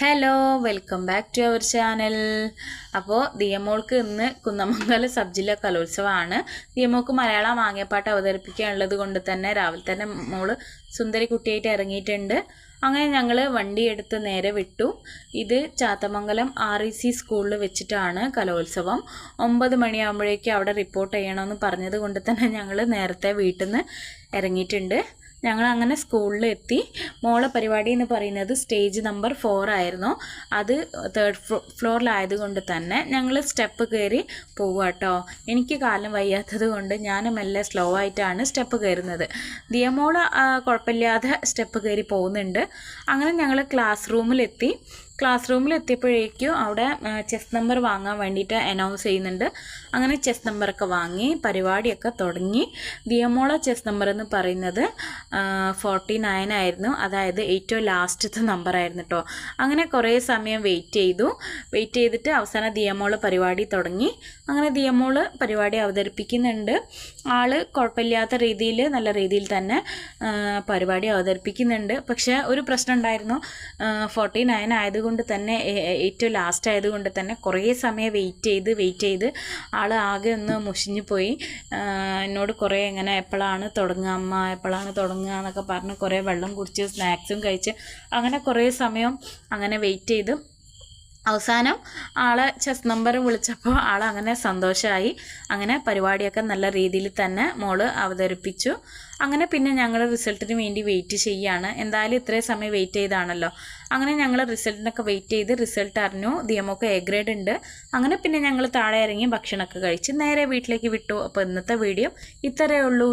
Hello welcome back to our channel. അപ്പോൾ ദിയമോൾക്ക് ഇന്ന് കുന്നമംഗലം സബ് ജില്ലാ കലോത്സവമാണ്. ദിയമോൾക്ക് മലയാളം മാങ്ങാപ്പാട്ട് അവതരിപ്പിക്കാനുള്ളത് കൊണ്ട് തന്നെ രാവിലെ തന്നെ മോള് സുന്ദരി കുട്ടിയായിട്ട് ഇറങ്ങിയിട്ടുണ്ട്. അങ്ങനെ ഞങ്ങൾ വണ്ടി എടുത്ത് നേരെ വിട്ടു. ഇത് ചാത്തമംഗലം REC സ്കൂളിൽ വെച്ചിട്ടാണ് കലോത്സവം. 9 മണിയാകുമ്പോഴേക്കും അവിടെ റിപ്പോർട്ട് ചെയ്യണമെന്ന് പറഞ്ഞത് കൊണ്ട് തന്നെ ഞങ്ങൾ നേരത്തെ വീട്ടിൽ നിന്ന് ഇറങ്ങിയിട്ടുണ്ട്. ഞങ്ങൾ അങ്ങനെ സ്കൂളിൽ എത്തി. മോളെ പരിപാടി എന്ന് പറയുന്നത് സ്റ്റേജ് നമ്പർ 4 ആയിരുന്നു. അത് 3rd ഫ്ലോറിലായതുകൊണ്ട് തന്നെ ഞങ്ങൾ സ്റ്റെപ്പ് കയറി പോവുക കേട്ടോ. എനിക്ക് കാലം വയ്യാത്തത് കൊണ്ട് ഞാൻ മെല്ലെ സ്ലോ ആയിട്ടാണ് സ്റ്റെപ്പ് കയറുന്നത്. ദിയമോള് കുഴപ്പമില്ലാതെ സ്റ്റെപ്പ് കയറി പോകുന്നുണ്ട്. അങ്ങനെ ഞങ്ങൾ ക്ലാസ് റൂമിലെത്തിയപ്പോഴേക്കും അവിടെ ചെസ് നമ്പർ വാങ്ങാൻ വേണ്ടിയിട്ട് അനൗൺസ് ചെയ്യുന്നുണ്ട്. അങ്ങനെ ചെസ് നമ്പറൊക്കെ വാങ്ങി പരിപാടിയൊക്കെ തുടങ്ങി. ദിയമോളെ ചെസ് നമ്പർ എന്ന് പറയുന്നത് 49 ആയിരുന്നു. അതായത് ഏറ്റവും ലാസ്റ്റത്തെ നമ്പറായിരുന്നു കേട്ടോ. അങ്ങനെ കുറേ സമയം വെയിറ്റ് ചെയ്തിട്ട് അവസാനം ദിയമോള് പരിപാടി തുടങ്ങി. അങ്ങനെ ദിയമോള് പരിപാടി അവതരിപ്പിക്കുന്നുണ്ട്. ആള് കുഴപ്പമില്ലാത്ത രീതിയിൽ നല്ല രീതിയിൽ തന്നെ പരിപാടി അവതരിപ്പിക്കുന്നുണ്ട്. പക്ഷേ ഒരു പ്രശ്നം ഉണ്ടായിരുന്നു. 49 ആയതുകൊണ്ട് തന്നെ ഏറ്റവും ലാസ്റ്റ് ആയതുകൊണ്ട് തന്നെ കുറേ സമയം വെയിറ്റ് ചെയ്ത് ആൾ ആകെ ഒന്ന് മുഷിഞ്ഞു പോയി. എന്നോട് കുറേ ഇങ്ങനെ എപ്പോഴാണ് തുടങ്ങുക എന്നൊക്കെ പറഞ്ഞ് കുറേ വെള്ളം കുടിച്ച് സ്നാക്സും കഴിച്ച് അങ്ങനെ കുറേ സമയം അങ്ങനെ വെയിറ്റ് ചെയ്ത് അവസാനം ആളെ ചെസ് നമ്പർ വിളിച്ചപ്പോൾ ആളങ്ങനെ സന്തോഷമായി. അങ്ങനെ പരിപാടിയൊക്കെ നല്ല രീതിയിൽ തന്നെ മോള് അവതരിപ്പിച്ചു. അങ്ങനെ പിന്നെ ഞങ്ങൾ റിസൾട്ടിന് വേണ്ടി വെയിറ്റ് ചെയ്യുകയാണ്. എന്തായാലും ഇത്രയും സമയം വെയിറ്റ് ചെയ്താണല്ലോ. അങ്ങനെ ഞങ്ങൾ റിസൾട്ടിനൊക്കെ വെയിറ്റ് ചെയ്ത് റിസൾട്ട് അറിഞ്ഞു. ദിയമോൾക്ക് A ഗ്രേഡ് ഉണ്ട്. അങ്ങനെ പിന്നെ ഞങ്ങൾ താഴെ ഇറങ്ങി ഭക്ഷണമൊക്കെ കഴിച്ച് നേരെ വീട്ടിലേക്ക് വിട്ടു. അപ്പോൾ ഇന്നത്തെ വീഡിയോ ഇത്രയേ ഉള്ളൂ.